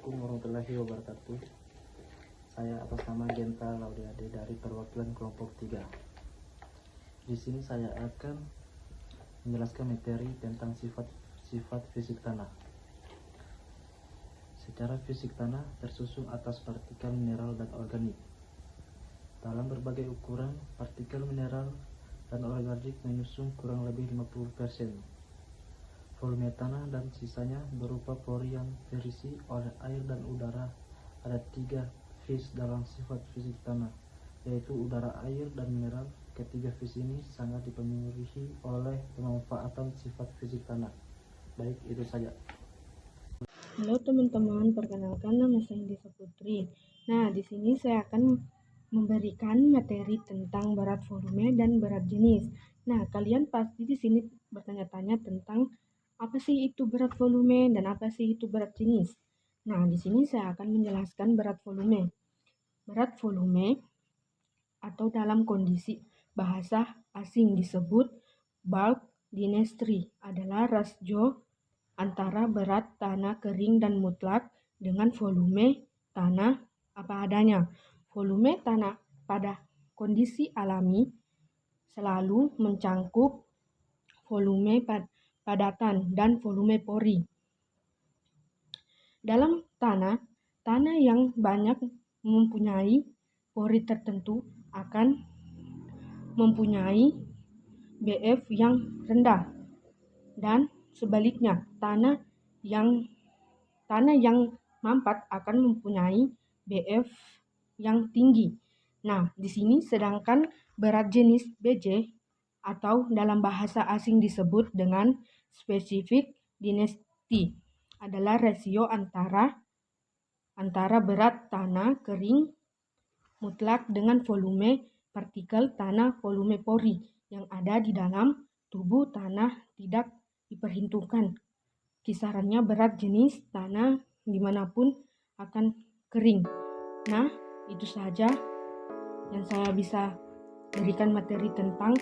Assalamualaikum warahmatullahi wabarakatuh. Saya atas nama Genta Laudiade dari perwakilan kelompok 3. Di sini saya akan menjelaskan materi tentang sifat fisik tanah. Secara fisik tanah tersusun atas partikel mineral dan organik. Dalam berbagai ukuran, partikel mineral dan organik menyusun kurang lebih 50%. Volume tanah dan sisanya berupa pori yang terisi oleh air dan udara. Ada 3 fase dalam sifat fisik tanah, yaitu udara, air, dan mineral. Ketiga fase ini sangat dipenuhi oleh pemanfaatan sifat fisik tanah. Baik, itu saja. Halo teman-teman, perkenalkan nama saya Disa Putri. Nah, di sini saya akan memberikan materi tentang berat volume dan berat jenis. Nah, kalian pasti di sini bertanya-tanya tentang apa sih itu berat volume dan apa sih itu berat jenis. Nah, di sini saya akan menjelaskan berat volume. Berat volume atau dalam kondisi bahasa asing disebut bulk density adalah rasio antara berat tanah kering dan mutlak dengan volume tanah apa adanya. Volume tanah pada kondisi alami selalu mencangkup volume padatan dan volume pori. Dalam tanah yang banyak mempunyai pori tertentu akan mempunyai BF yang rendah, dan sebaliknya tanah yang mampat akan mempunyai BF yang tinggi. Nah, di sini sedangkan berat jenis BJ atau dalam bahasa asing disebut dengan specific density adalah rasio antara berat tanah kering mutlak dengan volume partikel tanah volume pori yang ada di dalam tubuh tanah tidak diperhitungkan. Kisarannya berat jenis tanah dimanapun akan kering. Nah, itu saja yang saya bisa berikan materi tentang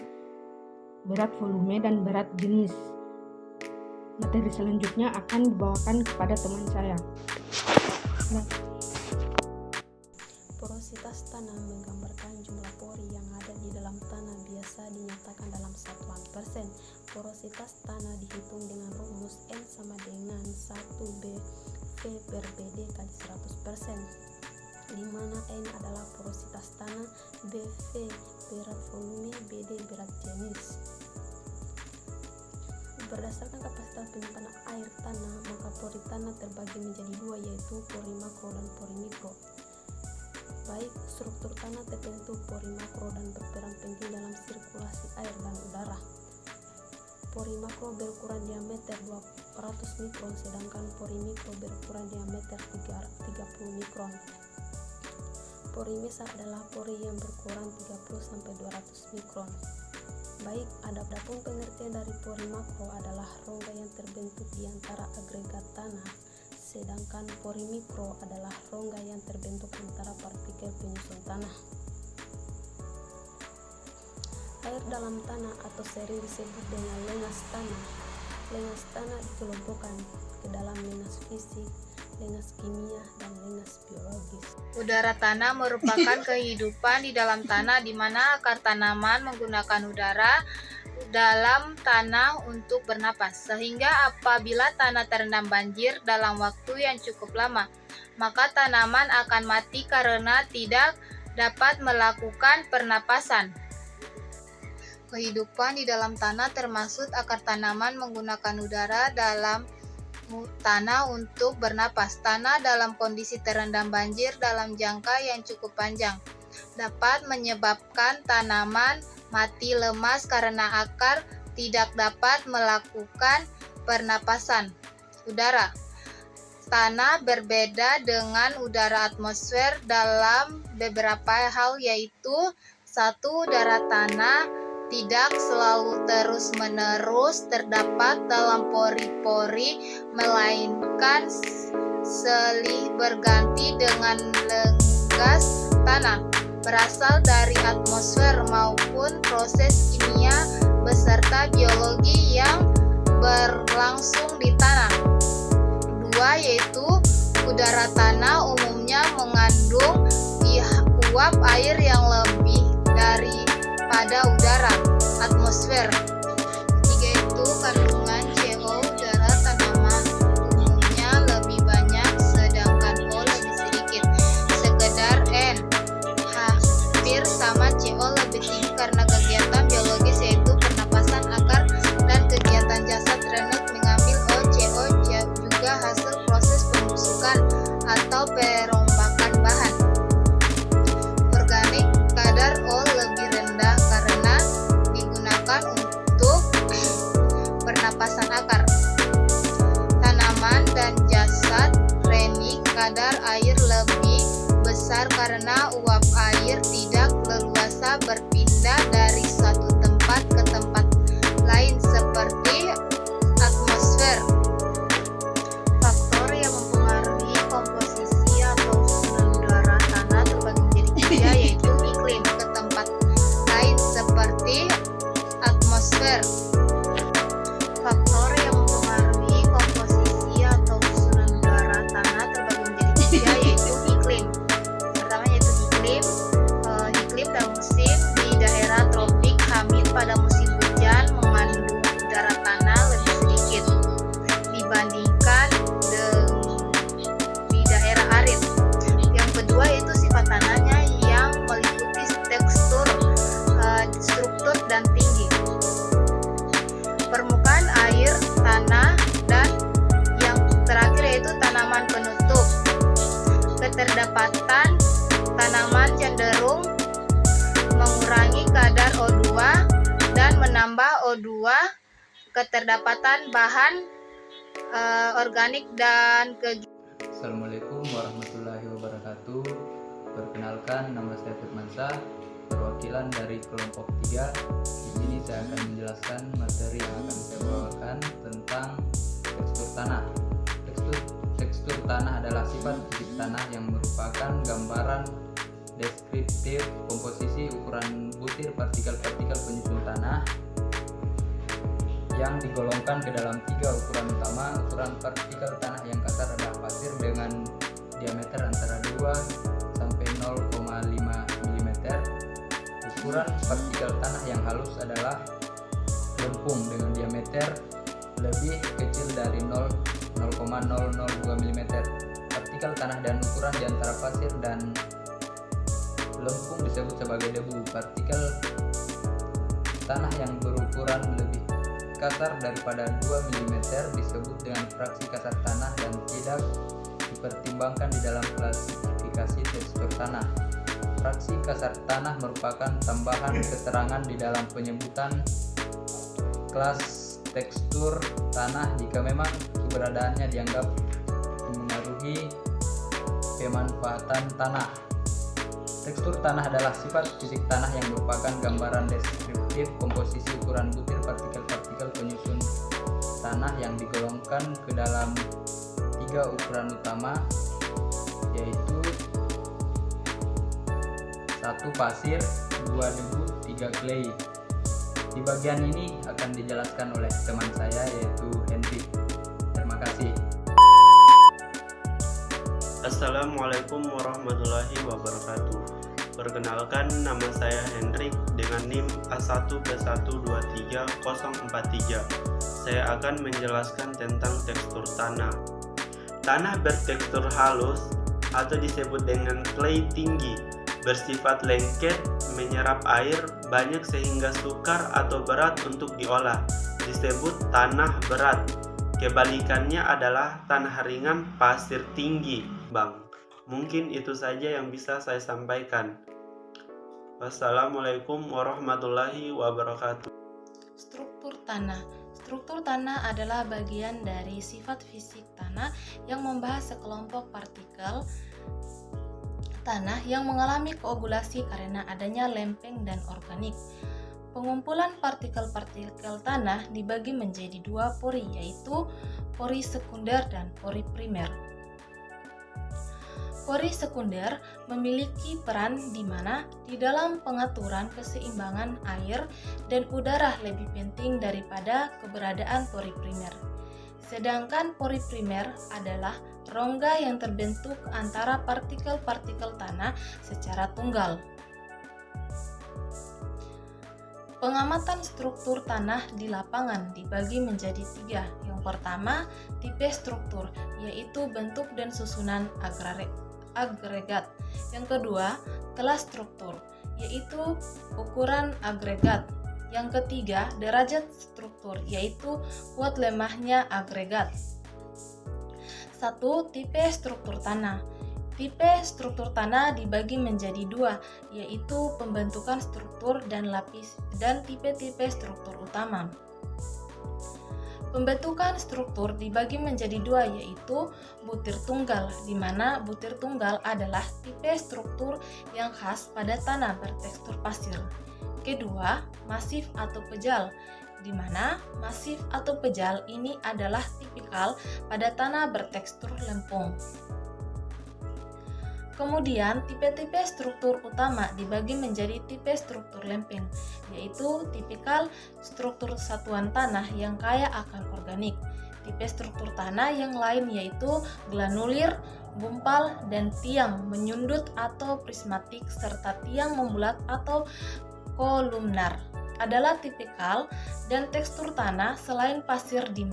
berat volume dan berat jenis. Materi selanjutnya akan dibawakan kepada teman saya. Nah, porositas tanah menggambarkan jumlah pori yang ada di dalam tanah, biasa dinyatakan dalam satuan persen. Porositas tanah dihitung dengan rumus N sama dengan 1 BV per BD kali 100%, di mana N adalah porositas tanah, BV berat volume, BD berat jenis. Berdasarkan kapasitas penyimpanan air tanah, maka pori tanah terbagi menjadi 2, yaitu pori makro dan pori mikro. Baik, struktur tanah terbentuk pori makro dan berperan penting dalam sirkulasi air dan udara. Pori makro berukuran diameter 200 mikron, sedangkan pori mikro berukuran diameter 30 mikron. Pori mesar adalah pori yang berukuran 30-200 mikron. Baik, adapun pengertian dari pori makro adalah rongga yang terbentuk di antara agregat tanah, sedangkan pori mikro adalah rongga yang terbentuk antara partikel penyusun tanah. Air dalam tanah atau sering disebut dengan lengas tanah. Lengas tanah dikelompokkan ke dalam lengas fisik, lengas kimia, dan lengas biologis. Udara tanah merupakan kehidupan di dalam tanah, di mana akar tanaman menggunakan udara dalam tanah untuk bernapas, sehingga apabila tanah terendam banjir dalam waktu yang cukup lama, maka tanaman akan mati karena tidak dapat melakukan pernapasan. Kehidupan di dalam tanah termasuk akar tanaman menggunakan udara dalam tanah untuk bernapas. Tanah dalam kondisi terendam banjir dalam jangka yang cukup panjang dapat menyebabkan tanaman mati lemas karena akar tidak dapat melakukan pernapasan udara. Tanah berbeda dengan udara atmosfer dalam beberapa hal, yaitu 1. Udara tanah tidak selalu terus-menerus terdapat dalam pori-pori, melainkan silih berganti dengan lengas tanah berasal dari atmosfer maupun proses kimia beserta biologi yang berlangsung di tanah. 2. Yaitu Udara tanah umumnya mengandung uap air yang lebih daripada udara atmosfer. Ketiga itu kandungan CO udara tanaman umumnya lebih banyak sedangkan O lebih sedikit. Sekedar N hampir sama CO lebih tinggi karena kegiatan biologis yaitu pernapasan akar dan kegiatan jasad renut mengambil O. CO juga hasil proses pembusukan atau perombakan bahan organik. Kadar O lebih rendah karena digunakan untuk pernapasan akar tanaman dan jasad renik. Kadar air lebih besar karena uap air tidak leluasa berpindah dari satu tempat ke tempat lain seperti atmosfer. Faktor yang mempengaruhi komposisi atau susunan udara tanah terbagi menjadi tiga, yaitu iklim ke tempat lain seperti atmosfer. Faktor yang mempengaruhi komposisi atau susunan udara tanah terbagi menjadi tiga, yaitu iklim. Pertama yaitu iklim dan musim. Di daerah tropik hamid pada musim hujan mengandung udara tanah lebih sedikit dibandingkan di daerah arid. Yang kedua yaitu sifat tanahnya yang meliputi tekstur, struktur dan tinggi, permukaan air, tanah, dan yang terakhir yaitu tanaman penutup. Keterdapatan tanaman cenderung mengurangi kadar O2 dan menambah O2. Keterdapatan bahan organik dan Assalamualaikum warahmatullahi wabarakatuh. Perkenalkan, nama saya Firmansyah, perwakilan dari kelompok 3. Di sini saya akan menjelaskan materi yang akan saya bawakan tentang tekstur tanah. Tekstur tanah adalah sifat fisik tanah yang merupakan gambaran deskriptif komposisi ukuran butir partikel-partikel penyusun tanah yang digolongkan ke dalam 3 ukuran utama. Ukuran partikel tanah yang kasar adalah pasir dengan diameter antara 2 sampai 0,5 mm. Ukuran partikel tanah yang halus adalah lempung dengan diameter lebih kecil dari 0,002 mm. Partikel tanah dan ukuran di antara pasir dan lempung disebut sebagai debu. Partikel tanah yang berukuran lebih kasar daripada 2 mm disebut dengan fraksi kasar tanah dan tidak dipertimbangkan di dalam klasifikasi tekstur tanah. Fraksi kasar tanah merupakan tambahan keterangan di dalam penyebutan kelas tekstur tanah jika memang keberadaannya dianggap memengaruhi pemanfaatan tanah. Tekstur tanah adalah sifat fisik tanah yang merupakan gambaran deskriptif komposisi ukuran butir partikel-partikel penyusun tanah yang digolongkan ke dalam 3 ukuran utama, yaitu 1 pasir, 2 debu, 3 clay. Di bagian ini akan dijelaskan oleh teman saya yaitu Henry. Terima kasih. Assalamualaikum warahmatullahi wabarakatuh. Perkenalkan, nama saya Hendrik dengan NIM A1B123043. Saya akan menjelaskan tentang tekstur tanah. Tanah bertekstur halus atau disebut dengan clay tinggi, bersifat lengket, menyerap air banyak sehingga sukar atau berat untuk diolah, disebut tanah berat. Kebalikannya adalah tanah ringan, pasir tinggi, Bang. Mungkin itu saja yang bisa saya sampaikan. Wassalamualaikum warahmatullahi wabarakatuh. Struktur tanah. Struktur tanah adalah bagian dari sifat fisik tanah yang membahas sekelompok partikel tanah yang mengalami koagulasi karena adanya lempeng dan organik. Pengumpulan partikel-partikel tanah dibagi menjadi 2 pori, yaitu pori sekunder dan pori primer. Pori sekunder memiliki peran di mana di dalam pengaturan keseimbangan air dan udara lebih penting daripada keberadaan pori primer. Sedangkan pori primer adalah rongga yang terbentuk antara partikel-partikel tanah secara tunggal. Pengamatan struktur tanah di lapangan dibagi menjadi 3. Yang pertama, tipe struktur, yaitu bentuk dan susunan agregat. Yang kedua, kelas struktur, yaitu ukuran agregat. Yang ketiga, derajat struktur, yaitu kuat lemahnya agregat. 1. Tipe struktur tanah. Tipe struktur tanah dibagi menjadi 2, yaitu pembentukan struktur dan lapis dan tipe-tipe struktur utama. Pembentukan struktur dibagi menjadi 2, yaitu butir tunggal, di mana butir tunggal adalah tipe struktur yang khas pada tanah bertekstur pasir. Kedua, masif atau pejal, di mana masif atau pejal ini adalah tipikal pada tanah bertekstur lempung. Kemudian, tipe-tipe struktur utama dibagi menjadi tipe struktur lempeng, yaitu tipikal struktur satuan tanah yang kaya akan organik. Tipe struktur tanah yang lain yaitu granulir, gumpal, dan tiang menyundut atau prismatik, serta tiang membulat atau kolumnar adalah tipikal dan tekstur tanah selain pasir di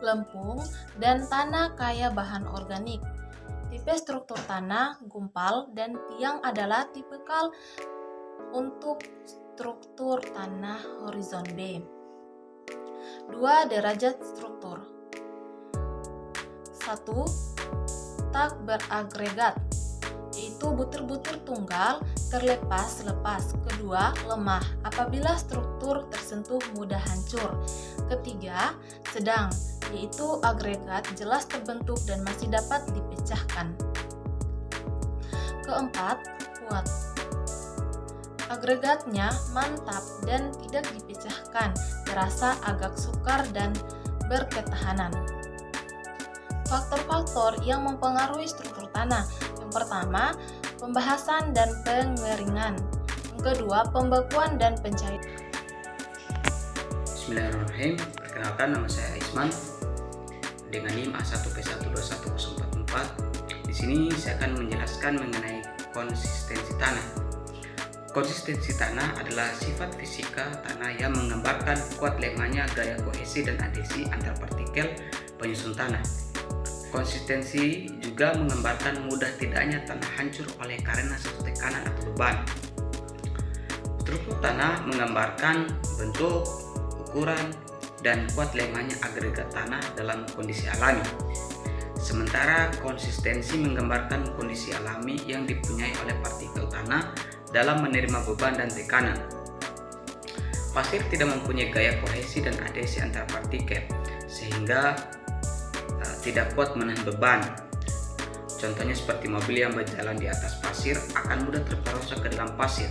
lempung dan tanah kaya bahan organik. Tipe struktur tanah, gumpal, dan tiang adalah tipikal untuk struktur tanah horizon B. 2. Derajat struktur. 1. Tak beragregat, yaitu butir-butir tunggal terlepas lepas. Kedua, lemah, apabila struktur tersentuh mudah hancur. Ketiga, sedang, yaitu agregat jelas terbentuk dan masih dapat dipecahkan. Keempat, kuat. Agregatnya mantap dan tidak dipecahkan, terasa agak sukar dan berketahanan. Faktor-faktor yang mempengaruhi struktur tanah. Yang pertama, pembahasan dan pengeringan. Yang kedua, pembekuan dan pencairan. Bismillahirrahmanirrahim. Perkenalkan, nama saya Isman dengan NIM A1P12104. Di sini saya akan menjelaskan mengenai konsistensi tanah. Konsistensi tanah adalah sifat fisika tanah yang menggambarkan kuat lemahnya gaya kohesi dan adhesi antar partikel penyusun tanah. Konsistensi juga menggambarkan mudah tidaknya tanah hancur oleh karena satu tekanan atau beban. Struktur tanah menggambarkan bentuk, ukuran, dan kuat lemahnya agregat tanah dalam kondisi alami. Sementara konsistensi menggambarkan kondisi alami yang dipunyai oleh partikel tanah dalam menerima beban dan tekanan. Pasir tidak mempunyai gaya kohesi dan adhesi antar partikel, sehingga tidak kuat menahan beban. Contohnya seperti mobil yang berjalan di atas pasir akan mudah terperosok ke dalam pasir.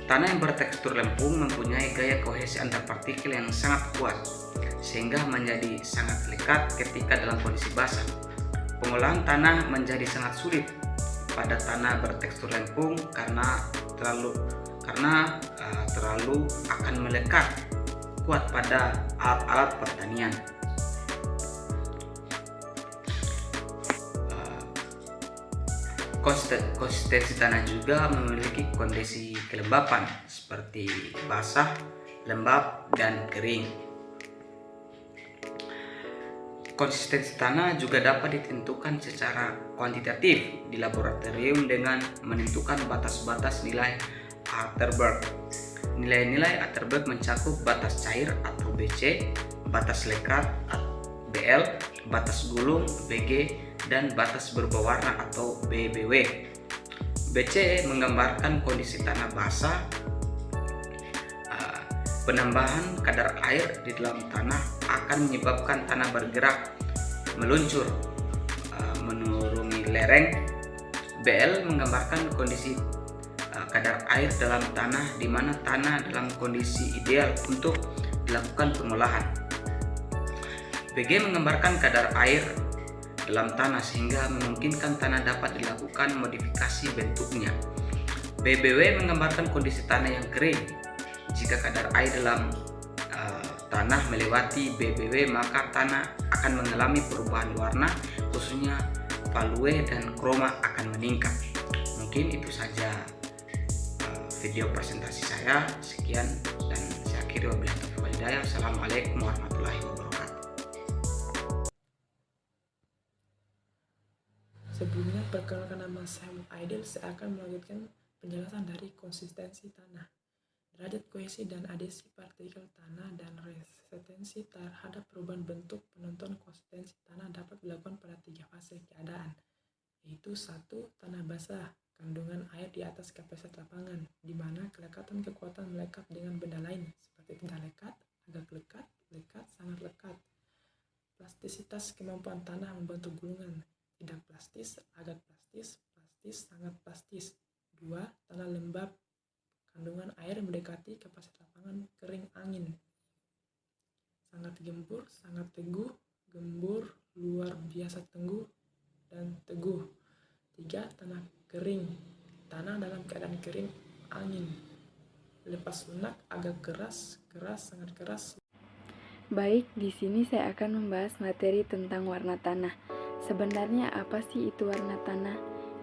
Tanah yang bertekstur lempung mempunyai gaya kohesi antar partikel yang sangat kuat, sehingga menjadi sangat lekat ketika dalam kondisi basah. Pengolahan tanah menjadi sangat sulit pada tanah bertekstur lempung karena terlalu akan melekat kuat pada alat-alat pertanian. Konsistensi tanah juga memiliki kondisi kelembapan seperti basah, lembab, dan kering. Konsistensi tanah juga dapat ditentukan secara kuantitatif di laboratorium dengan menentukan batas-batas nilai Atterberg. Nilai-nilai Atterberg mencakup batas cair atau BC, batas lekat BL, batas gulung BG, dan batas berubah warna atau BBW. BC menggambarkan kondisi tanah basah. Penambahan kadar air di dalam tanah akan menyebabkan tanah bergerak meluncur menuruni lereng. BL menggambarkan kondisi kadar air dalam tanah di mana tanah dalam kondisi ideal untuk dilakukan pengolahan. BG menggambarkan kadar air dalam tanah sehingga memungkinkan tanah dapat dilakukan modifikasi bentuknya. BBW menggambarkan kondisi tanah yang kering. Jika kadar air dalam tanah melewati BBW, maka tanah akan mengalami perubahan warna, khususnya value dan chroma akan meningkat. Mungkin itu saja video presentasi saya. Sekian dan saya akhiri, wabillahi taufiq wal hidayah. Assalamualaikum warahmatullahi wabarakatuh. Sebelumnya, perkenalkan nama saya Muhammad Aidil. Saya akan melanjutkan penjelasan dari konsistensi tanah, derajat kohesi dan adhesi partikel tanah, dan resistensi terhadap perubahan bentuk. Penentuan konsistensi tanah dapat dilakukan pada 3 fase keadaan, yaitu 1. Tanah basah, kandungan air di atas kapasitas lapangan, di mana kelekatan kekuatan melekat dengan benda lain, seperti tidak lekat, agak lekat, lekat, sangat lekat. Plastisitas, kemampuan tanah membentuk gulungan, tidak plastis, agak plastis, plastis, sangat plastis. 2. Tanah lembab, kandungan air mendekati kapasitas lapangan, kering, angin, sangat gembur, sangat teguh, gembur, luar biasa teguh, dan teguh. 3. Tanah kering, tanah dalam keadaan kering, angin, lepas lunak, agak keras, keras, sangat keras. Baik, di sini saya akan membahas materi tentang warna tanah. Sebenarnya apa sih itu warna tanah?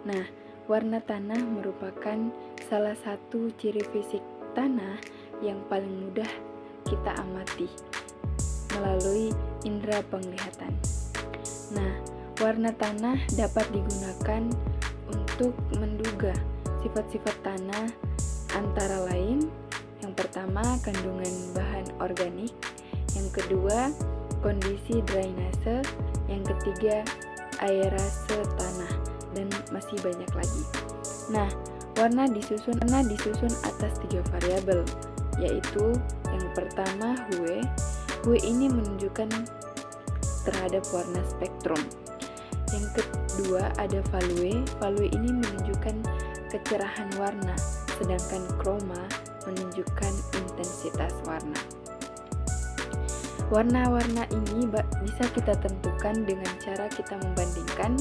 Nah, warna tanah merupakan salah satu ciri fisik tanah yang paling mudah kita amati melalui indera penglihatan. Nah, warna tanah dapat digunakan untuk menduga sifat-sifat tanah, antara lain yang pertama kandungan bahan organik, yang kedua kondisi drainase, yang ketiga aerase tanah, dan masih banyak lagi. Nah, warna disusun atas 3 variabel, yaitu yang pertama hue. Hue ini menunjukkan terhadap warna spektrum. Yang kedua ada value. Value ini menunjukkan kecerahan warna, sedangkan chroma menunjukkan intensitas warna. Warna-warna ini bisa kita tentukan dengan cara kita membandingkan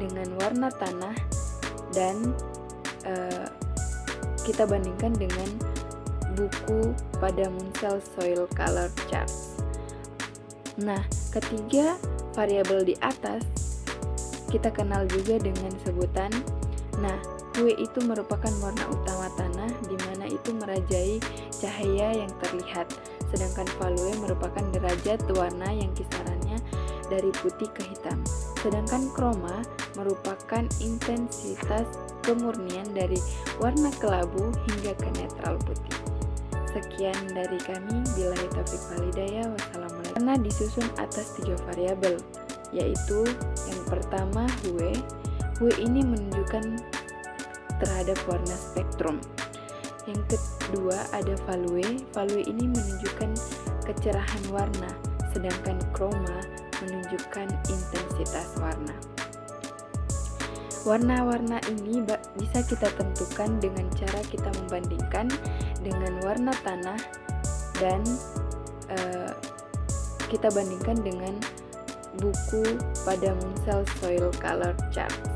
dengan warna tanah dan kita bandingkan dengan buku pada Munsell Soil Color Charts. Nah, ketiga variabel di atas kita kenal juga dengan sebutan. Nah, hue itu merupakan warna utama tanah, di mana itu merajai cahaya yang terlihat, sedangkan value merupakan derajat warna yang kisarannya dari putih ke hitam. Sedangkan chroma merupakan intensitas kemurnian dari warna kelabu hingga ke netral putih. Sekian dari kami, billahi taufiq wal hidayah. Wassalamualaikum. Warna disusun atas 3 variabel, yaitu yang pertama hue. Hue ini menunjukkan terhadap warna spektrum. Yang kedua ada value. Value ini menunjukkan kecerahan warna, sedangkan chroma menunjukkan intensitas warna. Warna-warna ini bisa kita tentukan dengan cara kita membandingkan dengan warna tanah dan kita bandingkan dengan buku pada Munsell Soil Color Charts.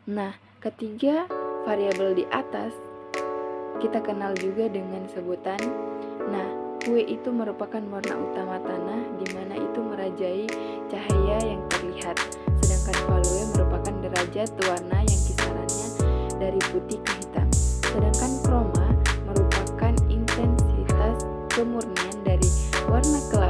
Nah, ketiga variabel di atas kita kenal juga dengan sebutan. Nah, hue itu merupakan warna utama tanah, di mana itu merajai cahaya yang terlihat, sedangkan value merupakan derajat warna yang kisarannya dari putih ke hitam. Sedangkan chroma merupakan intensitas kemurnian dari warna kelabu